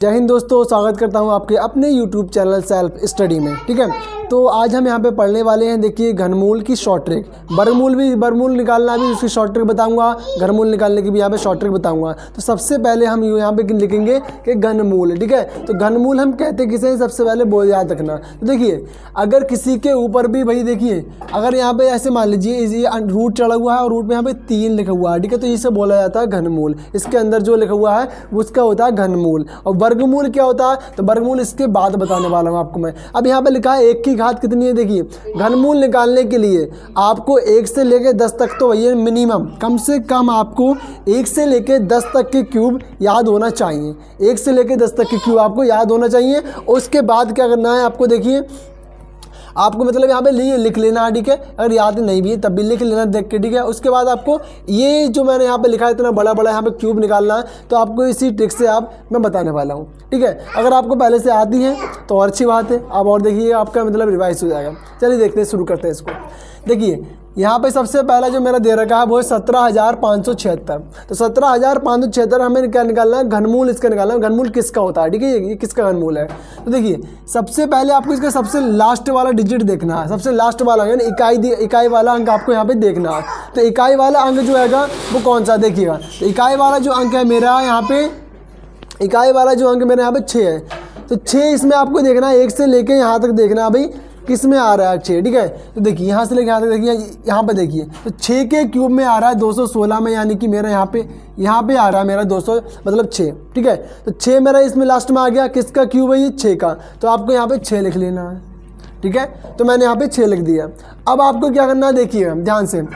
जय हिंद दोस्तों, स्वागत करता हूं आपके अपने YouTube चैनल सेल्फ स्टडी में। ठीक है, तो आज हम यहां पे पढ़ने वाले हैं। देखिए, घनमूल की शॉर्ट ट्रिक, बर्गमूल निकालना भी उसकी शॉर्ट ट्रिक बताऊंगा, घनमूल निकालने की भी यहां पे शॉर्ट ट्रिक बताऊंगा। तो सबसे पहले हम यहां पे लिखेंगे कि घनमूल। ठीक है, तो घनमूल हम कहते किसे, सबसे पहले बोल याद रखना। तो देखिए, अगर किसी के ऊपर भी भाई देखिए, अगर यहाँ पे ऐसे मान लीजिए ये रूट चढ़ा हुआ है और रूट में यहाँ पे 3 लिखा हुआ है। ठीक है, तो इसे बोला जाता है घनमूल। इसके अंदर जो लिखा हुआ है उसका होता है घनमूल। और वर्गमूल क्या होता है, तो वर्गमूल इसके बाद बताने वाला हूँ आपको मैं। अब यहाँ पे लिखा है 1 की घात कितनी है। देखिए, घनमूल निकालने के लिए आपको 1 से लेकर 10 तक तो वही मिनिमम, कम से कम आपको 1 से लेकर 10 तक के क्यूब याद होना चाहिए। 1 से लेकर 10 तक के क्यूब आपको याद होना चाहिए। उसके बाद क्या करना है आपको, देखिए आपको मतलब यहाँ पे लिख लेना है। ठीक है, अगर याद नहीं भी है तब भी लिख लेना देख के। ठीक है, उसके बाद आपको ये जो मैंने यहाँ पे लिखा है इतना बड़ा बड़ा यहाँ पे क्यूब निकालना है। तो आपको इसी ट्रिक से मैं बताने वाला हूँ। ठीक है, अगर आपको पहले से आती है तो और अच्छी बात है। आप और देखिए, आपका मतलब रिवाइज हो जाएगा। चलिए देखते हैं, शुरू करते हैं इसको। देखिए, यहाँ पे सबसे पहला जो मेरा दे रखा है वो है 17,576। तो 17,576 हमें क्या निकालना है, घनमूल इसका निकालना है। घनमूल किसका होता है, ठीक है, ये किसका घनमूल है। तो देखिए, सबसे पहले आपको इसका सबसे लास्ट वाला डिजिट देखना है। सबसे लास्ट वाला यानी इकाई वाला अंक आपको यहाँ पे देखना है। तो इकाई वाला अंक जो हैगा वो कौन सा, देखिएगा। तो इकाई वाला जो अंक है मेरा यहाँ पे, इकाई वाला जो अंक मेरे यहाँ पे 6 है। तो 6 इसमें आपको देखना है, 1 से लेके यहाँ तक देखना है भाई किस में आ रहा है 6। ठीक है, तो देखिए यहाँ से लेके यहाँ तक देखिए, यहाँ पे देखिए, तो 6 के क्यूब में आ रहा है 216 में, यानी कि मेरा यहाँ पे आ रहा है मेरा 200 मतलब 6। ठीक है, तो 6 मेरा इसमें लास्ट में आ गया। किसका क्यूब है ये, 6 का। तो आपको यहाँ पे 6 लिख लेना है। ठीक है, तो मैंने यहाँ पे 6 लिख दिया। अब आपको क्या करना है, देखिए ध्यान से।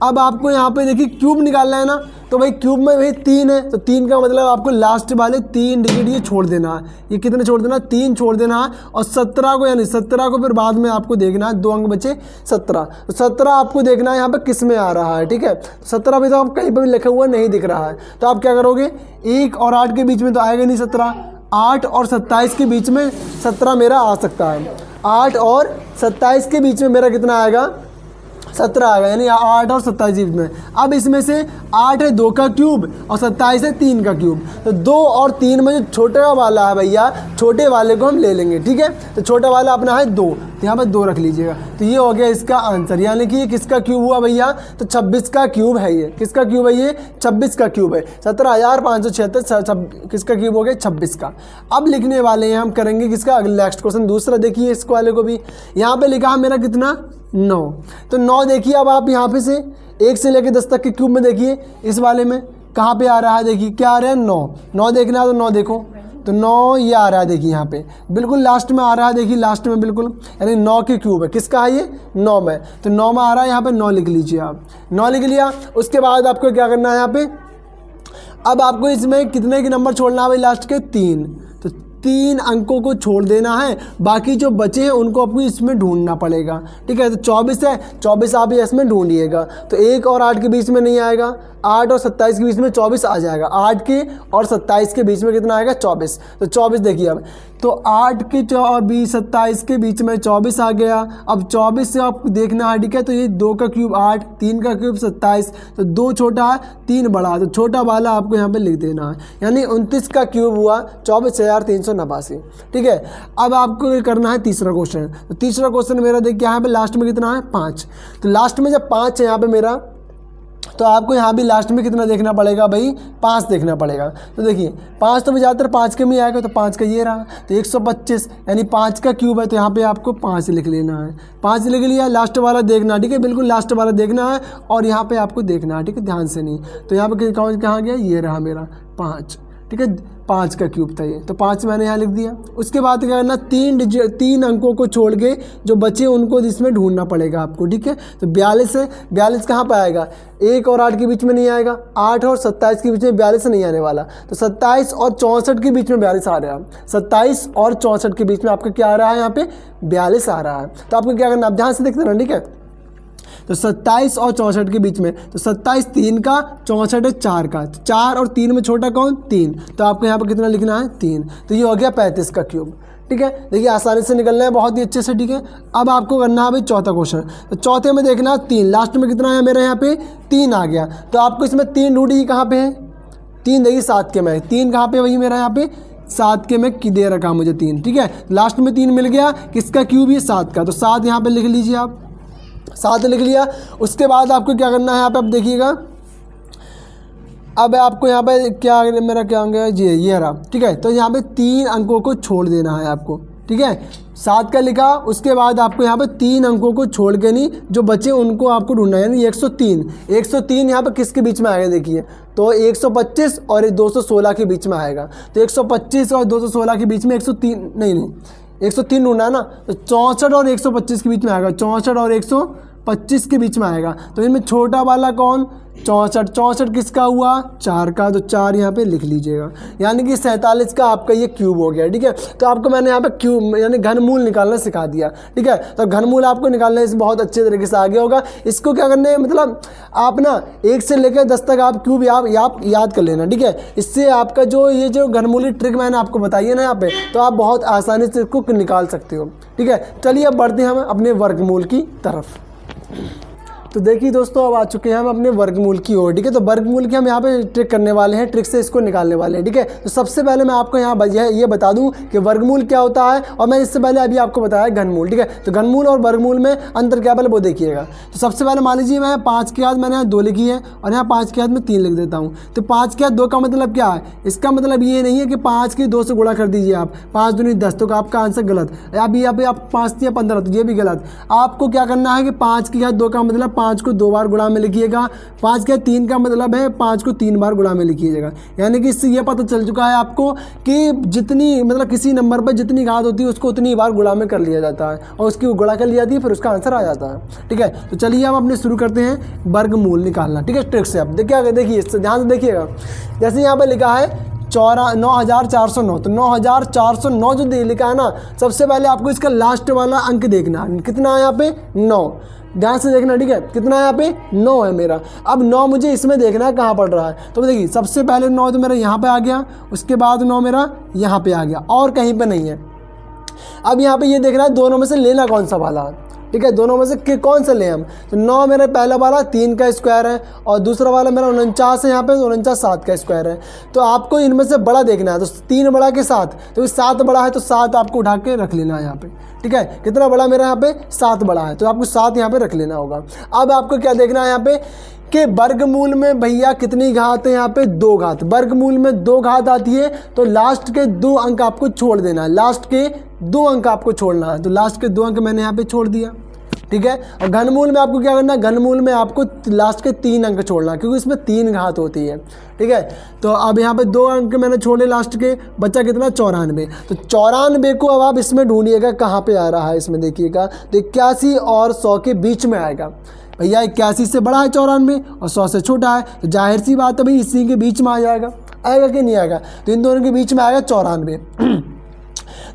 अब आपको यहाँ पे देखिए क्यूब निकालना है ना, तो भाई क्यूब में भाई 3 है। तो 3 का मतलब आपको लास्ट वाले 3 डिजिट ये छोड़ देना है। ये कितने छोड़ देना, 3 छोड़ देना है। और 17 को, यानी 17 को फिर बाद में आपको देखना है, 2 अंक बचे 17। तो 17 आपको देखना है यहाँ पे किस में आ रहा है। ठीक है, 17 भी तो आप कहीं पर भी लिखा हुआ नहीं दिख रहा है। तो आप क्या करोगे, 1 और 8 के बीच में तो आएगा नहीं 17। 8 और 27 के बीच में 17 मेरा आ सकता है। 8 और 27 के बीच में मेरा कितना आएगा, 17 आएगा, यानी 8 और 27 के बीच में। अब इसमें से 8 है 2 का क्यूब और 27 है 3 का क्यूब। तो 2 और 3 में जो छोटा वाला है भैया, छोटे वाले को हम ले लेंगे। ठीक है, तो छोटा वाला अपना है 2, तो यहाँ पर 2 रख लीजिएगा। तो ये हो गया इसका आंसर, यानी कि ये किसका क्यूब हुआ भैया, तो 26 का क्यूब है ये। किसका क्यूब है ये, 26 का क्यूब है। 17,576 किसका क्यूब हो गया, 26 का। अब लिखने वाले हैं हम, करेंगे किसका, नेक्स्ट क्वेश्चन दूसरा। देखिए इस वाले को भी यहाँ पे लिखा है मेरा कितना, 9। तो 9 देखिए, अब आप यहाँ पे से 1 से लेकर 10 तक के क्यूब में देखिए, इस वाले में कहाँ पे आ रहा है, देखिए क्या आ रहा है, 9 देखना है। तो 9 देखो, तो 9 ये आ रहा है, देखिए यहाँ पे बिल्कुल लास्ट में आ रहा है। देखिए लास्ट में बिल्कुल, यानी 9 के क्यूब है। किसका है ये, 9 में। तो 9 में आ रहा है, यहाँ पे 9 लिख लीजिए आप। 9 लिख लिया। उसके बाद आपको क्या करना है यहाँ पे, अब आपको इसमें कितने के नंबर छोड़ना है भाई, लास्ट के 3। तो 3 अंकों को छोड़ देना है, बाकी जो बचे हैं उनको आपको इसमें ढूंढना पड़ेगा। ठीक है, तो 24 है, 24 आप इसमें ढूंढिएगा। तो 1 और 8 के बीच में नहीं आएगा, 8 और 27 के बीच में 24 आ जाएगा। 8 के और 27 के बीच में कितना आएगा, 24। तो 24 देखिए अब, तो 8 के 24 27 के बीच में 24 आ गया। अब 24 से आपको देखना है। ठीक है, तो ये 2 का क्यूब 8, 3 का क्यूब 27। तो 2 छोटा है, 3 बड़ा है, तो छोटा वाला आपको यहाँ पे लिख देना है, यानी 29 का क्यूब हुआ 24,389। ठीक है, अब आपको करना है तीसरा क्वेश्चन। तो तीसरा क्वेश्चन मेरा देखिए यहाँ पे लास्ट में कितना है, 5। तो लास्ट में जब 5 है यहाँ पे मेरा, तो आपको यहाँ भी लास्ट में कितना देखना पड़ेगा भाई, 5 देखना पड़ेगा। तो देखिए 5 तो ज़्यादातर 5 के में आएगा, तो 5 का ये रहा। तो 125 यानी 5 का क्यूब है, तो यहाँ पे आपको 5 लिख लेना है। 5 लिख लिया, लास्ट वाला देखना। ठीक है, बिल्कुल लास्ट वाला देखना है, और यहाँ पे आपको देखना है। ठीक है, ध्यान से नहीं। तो यहाँ पे कहाँ गया, ये रहा मेरा 5। ठीक है, 5 का क्यूब था ये, तो 5 मैंने यहाँ लिख दिया। उसके बाद क्या करना, 3 अंकों को छोड़ के जो बचे उनको इसमें ढूंढना पड़ेगा आपको। ठीक है, तो 42 है, 42 कहाँ पर आएगा, 1 और 8 के बीच में नहीं आएगा। 8 और 27 के बीच में 42 नहीं आने वाला। तो 27 और 64 के बीच में 42 आ रहा है। 27 और 64 के बीच में आपका क्या आ रहा है, यहाँ पे 42 आ रहा है। तो आपको क्या करना, आप ध्यान से देखते रहना। ठीक है, तो 27 और 64 के बीच में, तो 27 3 का, 64 है 4 का। तो 4 और 3 में छोटा कौन, 3। तो आपको यहाँ पर कितना लिखना है, 3। तो ये हो गया 35 का क्यूब। ठीक है, देखिए आसानी से निकलना है बहुत ही अच्छे से। ठीक है, अब आपको करना है भाई चौथा क्वेश्चन। तो चौथे में देखना 3, लास्ट में कितना है मेरे यहाँ पे, 3 आ गया। तो आपको इसमें 3 ढूंढिए, कहाँ पे है, 3 देखिए 7 के में, 3 कहाँ पे वही मेरा यहाँ पे 7 के मैं दे रखा मुझे 3, ठीक है। लास्ट में 3 मिल गया, किसका क्यूब, ये 7 का, तो 7 यहाँ पे लिख लीजिए आप, 7 लिख लिया। उसके बाद आपको क्या करना है यहाँ पे, अब देखिएगा, अब आपको यहाँ पे क्या मेरा क्या अंक है जी, ये रहा, ठीक है। तो यहाँ पे 3 अंकों को छोड़ देना है आपको, ठीक है। 7 का लिखा, उसके बाद आपको यहाँ पे 3 अंकों को छोड़ के नहीं जो बचे उनको आपको ढूंढना है, यानी 103। 103 यहाँ पे किसके बीच में आएगा देखिए, तो 125 और 216 के बीच में आएगा। तो 125 और 216 के बीच में 103 नहीं 103 ढूंढना है ना, तो 64 और 125 के बीच में आएगा, 64 और 125 के बीच में आएगा। तो इनमें छोटा वाला कौन, 64, 64 किसका हुआ, 4 का, तो 4 यहाँ पे लिख लीजिएगा। यानी कि 47 का आपका ये क्यूब हो गया, ठीक है। तो आपको मैंने यहाँ पे क्यूब यानी घनमूल निकालना सिखा दिया, ठीक है। तो घनमूल आपको निकालने से बहुत अच्छे तरीके से आ गया होगा। इसको क्या करना है, मतलब आप ना 1 से लेकर 10 तक आप क्यूब आप याद कर लेना, ठीक है। इससे आपका जो ये जो घनमूली ट्रिक मैंने आपको बताई है ना यहाँ पे, तो आप बहुत आसानी से इसको निकाल सकते हो, ठीक है। चलिए अब बढ़ते हैं हम अपने वर्गमूल की तरफ। तो देखिए दोस्तों, अब आ चुके हैं हम अपने वर्गमूल की ओर, ठीक है। तो वर्गमूल की हम यहाँ पे ट्रिक करने वाले हैं, ट्रिक से इसको निकालने वाले हैं, ठीक है। तो सबसे पहले मैं आपको यहाँ ये बता दूं कि वर्गमूल क्या होता है, और मैं इससे पहले अभी आपको बताया घनमूल, ठीक है। तो घनमूल और वर्गमूल में अंतर क्या पहले वो देखिएगा। तो सबसे पहले मान लीजिए मैं 5 के बाद मैंने यहाँ 2 लिखी है और यहाँ 5 के बाद में 3 लिख देता हूँ। तो 5 के बाद 2 का मतलब क्या है, इसका मतलब ये नहीं है कि 5 के 2 से गुणा कर दीजिए आप, 5 दूनी 10, तो आपका आंसर गलत। अभी यहाँ पे आप 5 या 15, तो ये भी गलत। आपको क्या करना है कि 5 के बाद 2 का मतलब 5 को 2 बार गुणा में लिखिएगा, 5 के 3 का मतलब है 5 को 3 बार गुणा में लिखिएगा। यानी कि इससे यह पता चल चुका है आपको कि जितनी मतलब किसी नंबर पर जितनी घात होती है उसको उतनी बार गुणा में कर लिया जाता है और उसकी गुणा कर ली जाती है, फिर उसका आंसर आ जाता है, ठीक है। तो चलिए अब अपने शुरू करते हैं वर्गमूल निकालना, ठीक है, ट्रिक से। अब देखिए इससे ध्यान से देखिएगा, जैसे यहाँ पर लिखा है 9409, तो 9409 जो लिखा है ना, सबसे पहले आपको इसका लास्ट वाला अंक देखना, कितना है यहाँ पे 9, ध्यान से देखना, ठीक है। कितना है यहाँ पे 9 है मेरा। अब 9 मुझे इसमें देखना है कहाँ पड़ रहा है, तो देखिए सबसे पहले 9 तो मेरा यहाँ पे आ गया, उसके बाद 9 मेरा यहाँ पे आ गया और कहीं पे नहीं है। अब यहाँ पे ये देखना है दोनों में से लेना कौन सा वाला है, ठीक है। दोनों में से कौन सा लें हम, तो 9 मेरा पहला वाला 3 का स्क्वायर है और दूसरा वाला मेरा 49 है, यहाँ पे 49 7 का स्क्वायर है। तो आपको इनमें से बड़ा देखना है, तो 3 बड़ा के 7, तो 7 बड़ा है तो 7 आपको उठा के रख लेना है यहाँ पे, ठीक है। कितना बड़ा मेरा यहाँ पे 7 बड़ा है, तो आपको 7 यहाँ पे रख लेना होगा। अब आपको क्या देखना है यहाँ पे कि वर्गमूल में भैया कितनी घात है, यहाँ पे 2 घात। वर्गमूल में 2 घात आती है तो लास्ट के 2 अंक आपको छोड़ देना है, लास्ट के 2 अंक आपको छोड़ना है। तो लास्ट के 2 अंक मैंने यहाँ पे छोड़ दिया, ठीक है। और घनमूल में आपको क्या करना है, घनमूल में आपको लास्ट के 3 अंक छोड़ना है क्योंकि इसमें 3 घात होती है, ठीक है। तो अब यहाँ पे 2 अंक मैंने छोड़े लास्ट के, बचा कितना 94। तो 94 को अब आप इसमें ढूंढिएगा कहाँ पे आ रहा है, इसमें देखिएगा तो 81 और 100 के बीच में आएगा। भैया 81 से बड़ा है 94 और 100 से छोटा है, तो जाहिर सी बात है भाई इसी के बीच में आ जाएगा, आएगा कि नहीं आएगा, तो इन दोनों के बीच में आएगा 94।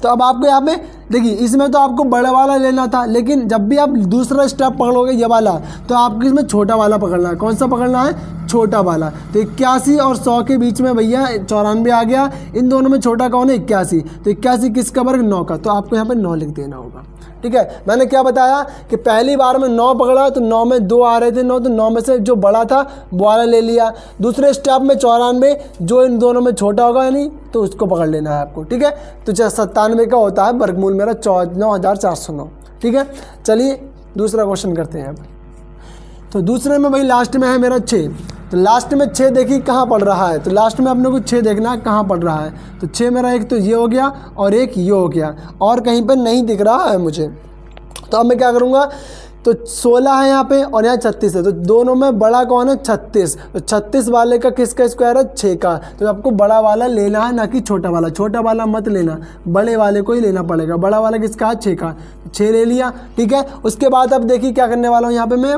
तो अब आपको यहाँ पे देखिए, इसमें तो आपको बड़ा वाला लेना था, लेकिन जब भी आप दूसरा स्टेप पकड़ोगे ये वाला, तो आपको इसमें छोटा वाला पकड़ना है। कौन सा पकड़ना है, छोटा वाला। तो 81 और 100 के बीच में भैया 94 आ गया, इन दोनों में छोटा कौन है 81, तो 81 किसका वर्ग 9 का, तो आपको यहाँ पे 9 लिख देना होगा, ठीक है। मैंने क्या बताया कि पहली बार में 9 पकड़ा तो 9 में 2 आ रहे थे 9, तो 9 में से जो बड़ा था वो वाला ले लिया। दूसरे स्टेप में 94 जो इन दोनों में छोटा होगा यानी तो उसको पकड़ लेना है आपको, ठीक है। तो 97 का होता है वर्गमूल मेरा 9409, ठीक है। चलिए दूसरा क्वेश्चन करते हैं अब। तो दूसरे में भाई लास्ट में है मेरा 6, तो लास्ट में 6 देखिए कहाँ पड़ रहा है, तो लास्ट में अपने को 6 देखना है कहाँ पड़ रहा है। तो 6 मेरा एक तो ये हो गया और एक ये हो गया और कहीं पर नहीं दिख रहा है मुझे। तो अब मैं क्या करूँगा, तो 16 है यहाँ पे और यहाँ 36 है, तो दोनों में बड़ा कौन है 36। तो 36 वाले का किसका स्क्वायर है 6 का, तो आपको बड़ा वाला लेना है ना कि छोटा वाला। छोटा वाला मत लेना, बड़े वाले को ही लेना पड़ेगा। बड़ा वाला किसका है 6 का, 6 ले लिया, ठीक है। उसके बाद अब देखिए क्या करने वाला हूँ, यहाँ पे मैं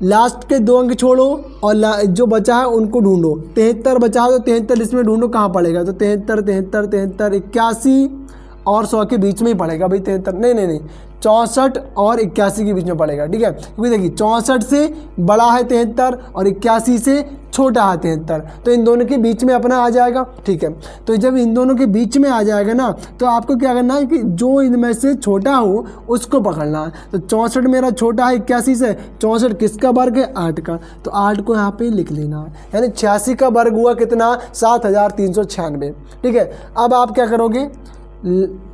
लास्ट के 2 अंक छोड़ो और जो बचा है उनको ढूंढो। 73 बचा है तो 73 इसमें ढूंढो कहाँ पड़ेगा, तो 73 81 और 100 के बीच में ही पड़ेगा भाई 73, नहीं 64 और 81 के बीच में पड़ेगा, ठीक है। क्योंकि देखिए 64 से बड़ा है 73 और 81 से छोटा है 73, तो इन दोनों के बीच में अपना आ जाएगा, ठीक है। तो जब इन दोनों के बीच में आ जाएगा ना, तो आपको क्या करना है कि जो इनमें से छोटा हो उसको पकड़ना है। तो 64 मेरा छोटा है 81 से, 64 किसका वर्ग है 8 का, तो 8 को यहाँ पे लिख लेना है, यानी 86 का वर्ग हुआ कितना 7396, ठीक है। अब आप क्या करोगे,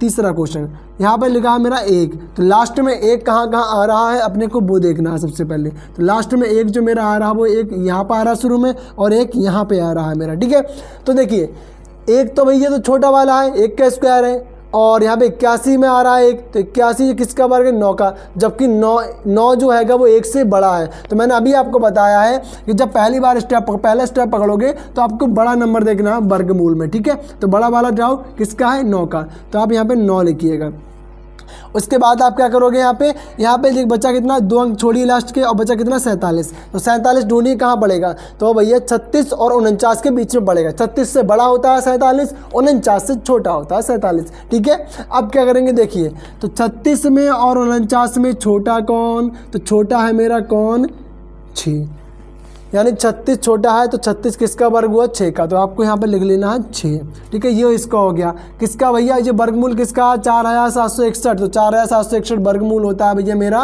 तीसरा क्वेश्चन यहाँ पे लिखा है मेरा 1, तो लास्ट में 1 कहाँ कहाँ आ रहा है अपने को वो देखना है सबसे पहले। तो लास्ट में 1 जो मेरा आ रहा है वो 1 यहाँ पर आ रहा है शुरू में, और 1 यहाँ पे आ रहा है मेरा, ठीक है। तो देखिए 1 तो भैया तो छोटा वाला है, 1 का स्क्वायर है, और यहाँ पे 81 में आ रहा है 1, तो 81 किसका वर्ग है 9 का, जबकि 9 जो हैगा वो 1 से बड़ा है। तो मैंने अभी आपको बताया है कि जब पहला स्टेप पकड़ोगे तो आपको बड़ा नंबर देखना है वर्गमूल में, ठीक है। तो बड़ा वाला जाओ किसका है 9 का, तो आप यहाँ पे 9 लिखिएगा। उसके बाद आप क्या करोगे, यहाँ पे बचा कितना 2 अंक छोड़िए लास्ट के, और बचा कितना 47, तो 47 ढूंढिए कहाँ पड़ेगा, तो भैया 36 और 49 के बीच में पड़ेगा। 36 से बड़ा होता है 47, 49 से छोटा होता है 47, ठीक है। अब क्या करेंगे देखिए, तो 36 में और 49 में छोटा कौन, तो छोटा है मेरा कौन 6, यानी 36 छोटा है, तो 36 किसका वर्ग हुआ 6 का, तो आपको यहाँ पे लिख लेना है 6, ठीक है। ये इसका हो गया, किसका भैया ये वर्गमूल किसका 4761, तो 4761 वर्गमूल होता है भैया मेरा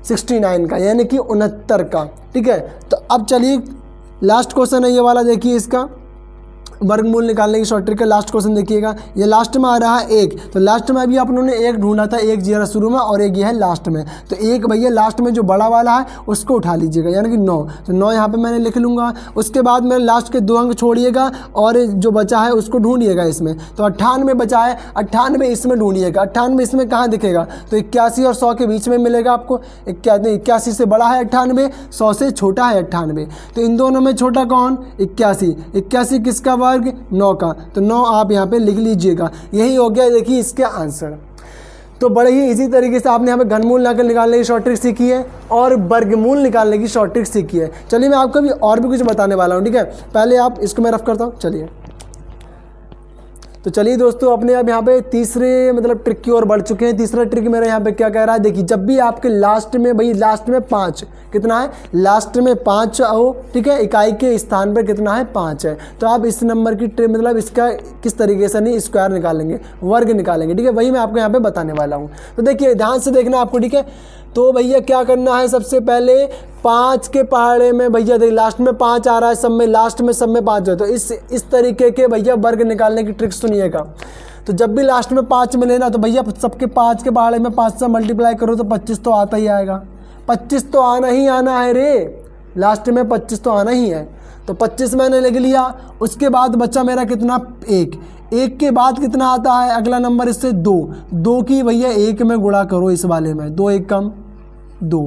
69 का, यानी कि 69 का, ठीक है। तो अब चलिए लास्ट क्वेश्चन है ये वाला, देखिए इसका वर्गमूल निकालने की शॉर्ट ट्रिक का लास्ट क्वेश्चन देखिएगा। ये लास्ट में आ रहा है 1, तो लास्ट में अभी आप लोगों ने 1 ढूंढा था, 1 जीरा शुरू में और 1 ये है लास्ट में, तो 1 भैया लास्ट में जो बड़ा वाला है उसको उठा लीजिएगा, यानी कि 9, तो 9 यहाँ पे मैंने लिख लूँगा। उसके बाद मेरे लास्ट के 2 अंक छोड़िएगा और जो बचा है उसको ढूंढिएगा इसमें, तो 98 बचा है, 98 इसमें ढूंढिएगा। 98 इसमें कहाँ दिखेगा, तो 81 और 100 के बीच में मिलेगा आपको। 81 से बड़ा है 98, 100 से छोटा है 98, तो इन दोनों में छोटा कौन 81 किसका वर्ग 9 का, तो 9 आप यहाँ पे लिख लीजिएगा। यही हो गया देखिए इसके आंसर। तो बड़े ही इजी तरीके से आपने यहाँ पे घनमूल निकालने की शॉर्ट ट्रिक सीखी है और वर्गमूल निकालने की शॉर्ट ट्रिक सीखी है। चलिए मैं आपको भी और भी कुछ बताने वाला हूँ, ठीक है। पहले आप इसको मैं रफ करता हूँ, चलिए। तो चलिए दोस्तों, अपने अब यहाँ पे तीसरे मतलब ट्रिक की ओर बढ़ चुके हैं। तीसरा ट्रिक मेरा यहाँ पे क्या कह रहा है, देखिए जब भी आपके लास्ट में भाई लास्ट में 5 कितना है, लास्ट में 5 हो, ठीक है, इकाई के स्थान पर कितना है 5 है, तो आप इस नंबर की ट्रिक मतलब इसका किस तरीके से नहीं स्क्वायर निकालेंगे, वर्ग निकालेंगे, ठीक है। वही मैं आपको यहाँ पे बताने वाला हूँ। तो देखिए ध्यान से देखना आपको, ठीक है। तो भैया क्या करना है, सबसे पहले 5 के पहाड़े में भैया देखिए लास्ट में 5 आ रहा है, सब में लास्ट में सब में 5 है, तो इस तरीके के भैया वर्ग निकालने की ट्रिक सुनिएगा। तो जब भी लास्ट में 5 मिले ना, तो भैया सबके 5 के पहाड़े में 5 से मल्टीप्लाई करो तो 25 तो आता ही आएगा। 25 तो आना ही आना है रे, लास्ट में 25 तो आना ही है, तो 25 मैंने लिख लिया। उसके बाद बच्चा मेरा कितना 1 के बाद कितना आता है अगला नंबर इससे 2 की भैया 1 में गुणा करो इस वाले में, 2 1 कम 2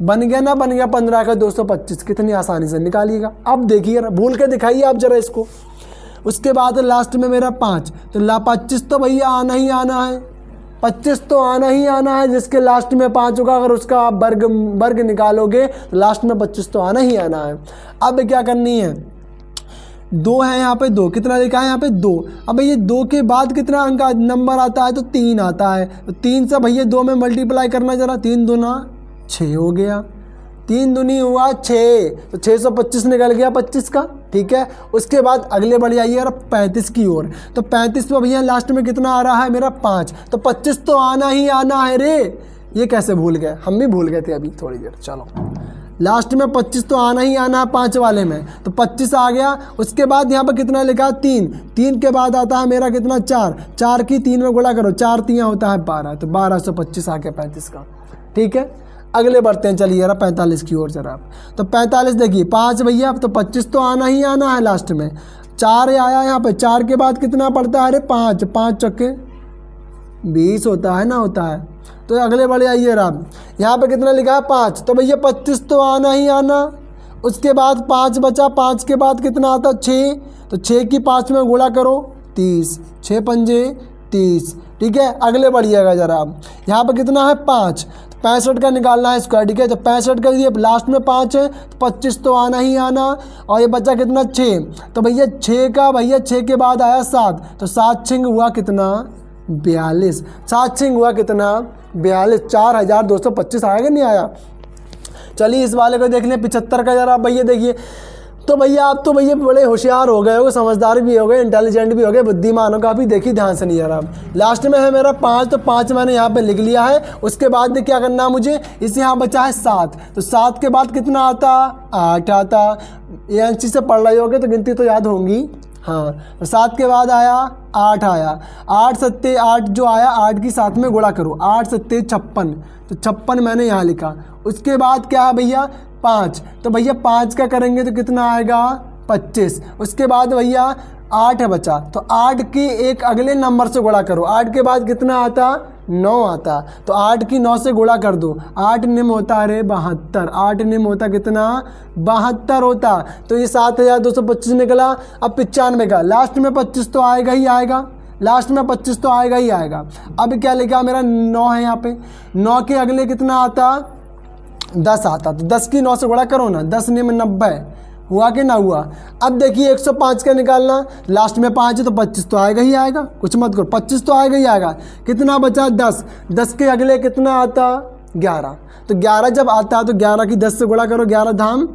बन गया ना, बन गया 15 का 225, कितनी आसानी से निकालिएगा। अब देखिए भूल के दिखाइए आप जरा इसको। उसके बाद लास्ट में मेरा 5, तो 25 तो भैया आना ही आना है, 25 तो आना ही आना है, जिसके लास्ट में 5 होगा अगर उसका आप वर्ग निकालोगे तो लास्ट में 25 तो आना ही आना है। अब क्या करनी है, 2 है यहाँ पे, 2 कितना लिखा है यहाँ पे 2। अब ये 2 के बाद कितना अंक नंबर आता है, तो 3 आता है, तो 3 से भैया 2 में मल्टीप्लाई करना जरा, 3 दूना 6 हो गया, 3 दूनी हुआ 6, तो 625 निकल गया 25 का, ठीक है। उसके बाद अगले बढ़ जाइए और 35 की ओर, तो 35 में भैया लास्ट में कितना आ रहा है मेरा 5, तो 25 तो आना ही आना है रे। ये कैसे भूल गए, हम भी भूल गए थे अभी थोड़ी देर। चलो लास्ट में 25 तो आना ही आना है 5 वाले में, तो 25 आ गया। उसके बाद यहाँ पर कितना लिखा 3 के बाद आता है मेरा कितना 4 की 3 में गुणा करो, 4 3 होता है 12, तो 1225 आ गया 35 का, ठीक है। अगले बढ़ते हैं, चलिए जरा 45 की ओर जरा आप। तो 45 देखिए 5 भैया, अब तो 25 तो आना ही आना है लास्ट में, 4 आया यहाँ पे, 4 के बाद कितना पड़ता है, अरे 5 चक्के 20 होता है ना, होता है। तो अगले बढ़ जाइए आप, यहाँ पे कितना लिखा है 5, तो भैया 25 तो आना ही आना। उसके बाद 5 बचा, 5 के बाद कितना आता 6, तो 6 की 5 में गुणा करो 30, 6 पंजे 30, ठीक है। अगले बढ़िएगा जरा आप, यहाँ पे कितना है 5, 65 का निकालना है स्क्वायर, ठीक है। तो 65 का ये लास्ट में 5 है, तो 25 तो आना ही आना, और ये बचा कितना 6, तो भैया 6 का भैया 6 के बाद आया 7, तो 7 6 हुआ कितना 42। 7 6 हुआ कितना 42, 4225 आया कि नहीं आया। चलिए इस वाले को देख लें 75 का जरा भैया देखिए। तो भैया आप तो भैया बड़े होशियार हो गए हो, समझदार भी हो गए, इंटेलिजेंट भी हो गए, बुद्धिमान हो गए। अभी देखिए ध्यान से नहीं यार। आप लास्ट में है मेरा 5, तो 5 मैंने यहाँ पे लिख लिया है। उसके बाद क्या करना मुझे, इसे यहाँ बचा है 7, तो 7 के बाद कितना आता 8 आता। ये एनसी से पढ़ रहे होगे तो गिनती तो याद होंगी। हाँ, तो 7 के बाद आया 8 आया। 8 7 8 जो आया 8 की 7 में गुणा करो, 8 7 56, तो 56 मैंने यहाँ लिखा। उसके बाद क्या है भैया 5, तो भैया 5 का करेंगे तो कितना आएगा 25। उसके बाद भैया 8 है बचा, तो 8 की एक अगले नंबर से गुणा करो। 8 के बाद कितना आता 9 आता, तो 8 की 9 से गुणा कर दो। 8 निम होता अरे 72, 8 निम होता कितना 72 होता। तो ये 7225 निकला। अब 95 का लास्ट में 25 तो आएगा ही आएगा, लास्ट में 25 तो आएगा ही आएगा। अब क्या लिखा मेरा 9 है यहाँ पे, 9 के अगले कितना आता 10 आता, तो 10 की 9 से गुणा करो ना, 10 निम 90 हुआ कि ना हुआ। अब देखिए 105 का निकालना, लास्ट में 5 है तो 25 तो आएगा ही आएगा, कुछ मत करो, 25 तो आएगा ही आएगा। कितना बचा 10, 10 के अगले कितना आता 11, तो 11 जब आता तो 11 की 10 से गुणा करो, 11 धाम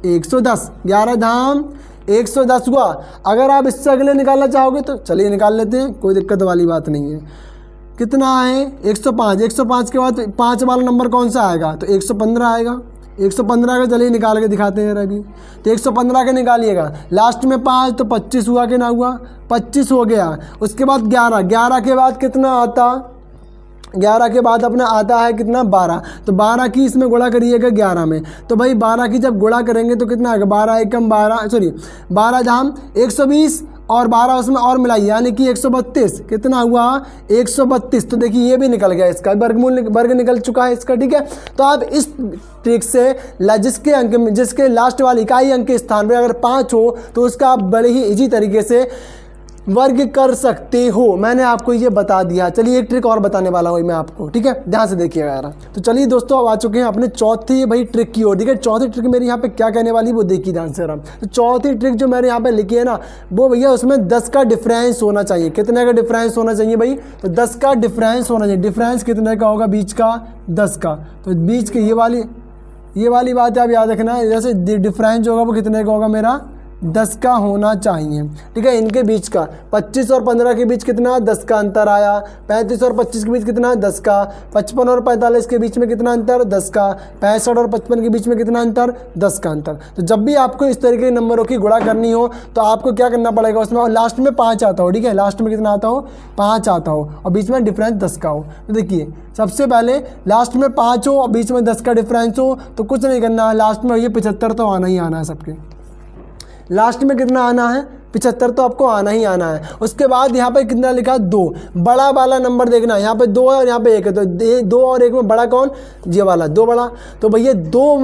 110, 11 धाम 110 हुआ। अगर आप इससे अगले निकालना चाहोगे तो चलिए निकाल लेते हैं, कोई दिक्कत वाली बात नहीं है। कितना है 105, 105 के बाद 5 वाला नंबर कौन सा आएगा, तो 115 आएगा। 115 का चलिए निकाल के दिखाते हैं अभी। तो 115 का निकालिएगा, लास्ट में 5 तो 25 हुआ कि ना हुआ, 25 हो गया। उसके बाद 11, 11 के बाद कितना आता 11 के बाद अपना आता है कितना 12, तो 12 की इसमें गुणा करिएगा 11 में। तो भाई 12 की जब गुणा करेंगे तो कितना आएगा 12 एकम 12, सॉरी 12 धाम 120 और 12 उसमें और मिलाइए, यानी कि 132। कितना हुआ 132। तो देखिए ये भी निकल गया, इसका वर्ग निकल चुका है इसका, ठीक है। तो आप इस ट्रिक से जिसके अंक में, जिसके लास्ट वाली इकाई अंक के स्थान पर अगर 5 हो तो उसका आप बड़े ही इजी तरीके से वर्ग कर सकते हो। मैंने आपको ये बता दिया। चलिए एक ट्रिक और बताने वाला हूँ मैं आपको, ठीक है, ध्यान से देखिएगा यार। तो चलिए दोस्तों अब आ चुके हैं अपने चौथी भाई ट्रिक की ओर, ठीक है। चौथी ट्रिक मेरी यहाँ पे क्या कहने वाली वो देखिए ध्यान से। तो चौथी ट्रिक जो मैंने यहाँ पे लिखी है ना, वो भैया उसमें 10 का डिफरेंस होना चाहिए। कितने का डिफरेंस होना चाहिए भाई, तो 10 का डिफरेंस होना चाहिए। डिफरेंस कितने का होगा, बीच का 10 का। तो बीच के ये वाली बात आप याद रखना, जैसे डिफरेंस जो होगा वो कितने का होगा मेरा 10 का होना चाहिए, ठीक है। इनके बीच का 25 और 15 के बीच कितना 10 का अंतर आया। 35 और 25 के बीच कितना 10 का। 55 और 45 के बीच में कितना अंतर 10 का। 65 और 55 के बीच में कितना अंतर 10 का अंतर। तो जब भी आपको इस तरीके के नंबरों की गुणा करनी हो तो आपको क्या करना पड़ेगा उसमें, और लास्ट में 5 आता हो, ठीक है, लास्ट में कितना आता हो 5 आता हो और बीच में डिफरेंस 10 का हो। तो देखिए सबसे पहले लास्ट में 5 हो और बीच में 10 का डिफरेंस हो तो कुछ नहीं करना है, लास्ट में ये 75 तो आना ही आना है सबके। लास्ट में कितना आना है 75 तो आपको आना ही आना है। उसके बाद यहाँ पे कितना लिखा 2, बड़ा वाला नंबर देखना, यहाँ पे 2 है और यहाँ पे 1 है, तो 2 और 1 में बड़ा कौन, ये वाला 2 बड़ा। तो भैया 2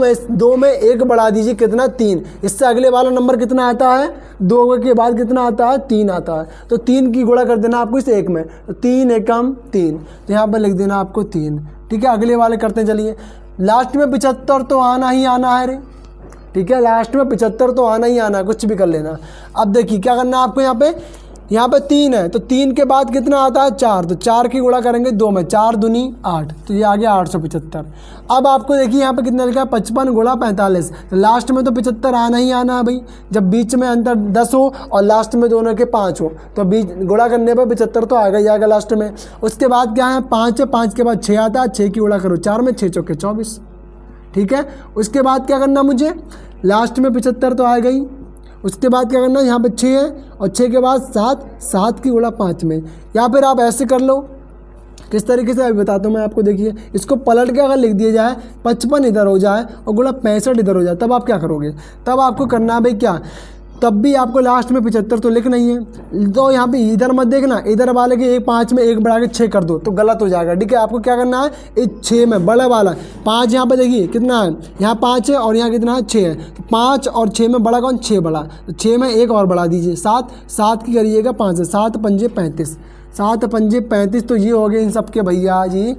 में 1 बढ़ा दीजिए, कितना 3। इससे अगले वाला नंबर कितना आता है 2 के बाद कितना आता है 3 आता है। तो 3 की गुणा कर देना आपको इस 1 में, तो 3 एकम 3, तो यहाँ पर लिख देना आपको 3, ठीक है। अगले वाले करते हैं, चलिए। लास्ट में 75 तो आना ही आना है रे, ठीक है, लास्ट में 75 तो आना ही आना है, कुछ भी कर लेना। अब देखिए क्या करना है आपको, यहाँ पे 3 है, तो 3 के बाद कितना आता है 4, तो 4 की गुणा करेंगे 2 में, 4 दूनी 8, तो ये आ गया 875। अब आपको देखिए यहाँ पे कितना लिखा है 55 गुणा 45, तो लास्ट में तो 75 आना ही आना है भाई। जब बीच में अंतर 10 हो और लास्ट में दोनों के 5 हो तो बीच गुणा करने पर 75 तो आएगा ही आएगा लास्ट में। उसके बाद क्या है 5 है, 5 के बाद 6 आता है, 6 की गुणा करो 4 में, 6 चौके 24, ठीक है। उसके बाद क्या करना मुझे, लास्ट में 75 तो आएगा ही। उसके बाद क्या करना, यहाँ पे 6 है और 6 के बाद 7, 7 की गुणा 5 में, या फिर आप ऐसे कर लो, किस तरीके से अभी बताता हूँ मैं आपको। देखिए इसको पलट के अगर लिख दिया जाए 55 इधर हो जाए और गुणा 65 इधर हो जाए, तब आप क्या करोगे, तब आपको करना है भाई क्या, तब भी आपको लास्ट में 75 तो लिखना ही है। तो यहाँ पे इधर मत देखना, इधर वाले के 5 में 1 बढ़ा के 6 कर दो तो गलत हो जाएगा, ठीक है। आपको क्या करना है, इस 6 में बड़ा वाला 5, यहाँ पे देखिए कितना है, यहाँ 5 है और यहाँ कितना है 6 है, तो 5 और 6 में बड़ा कौन, 6 बड़ा, तो 6 में 1 और बढ़ा दीजिए 7, 7 की करिएगा 5 से, 7 पंजे 35, 7 पंजे 35, तो ये हो गए इन सब के भैया जी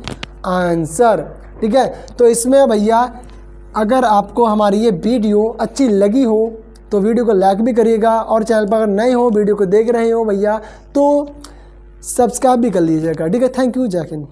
आंसर, ठीक है। तो इसमें भैया अगर आपको हमारी ये वीडियो अच्छी लगी हो तो वीडियो को लाइक भी करिएगा, और चैनल पर अगर नए हो वीडियो को देख रहे हो भैया तो सब्सक्राइब भी कर लीजिएगा। ठीक है, थैंक यू, जय हिंद।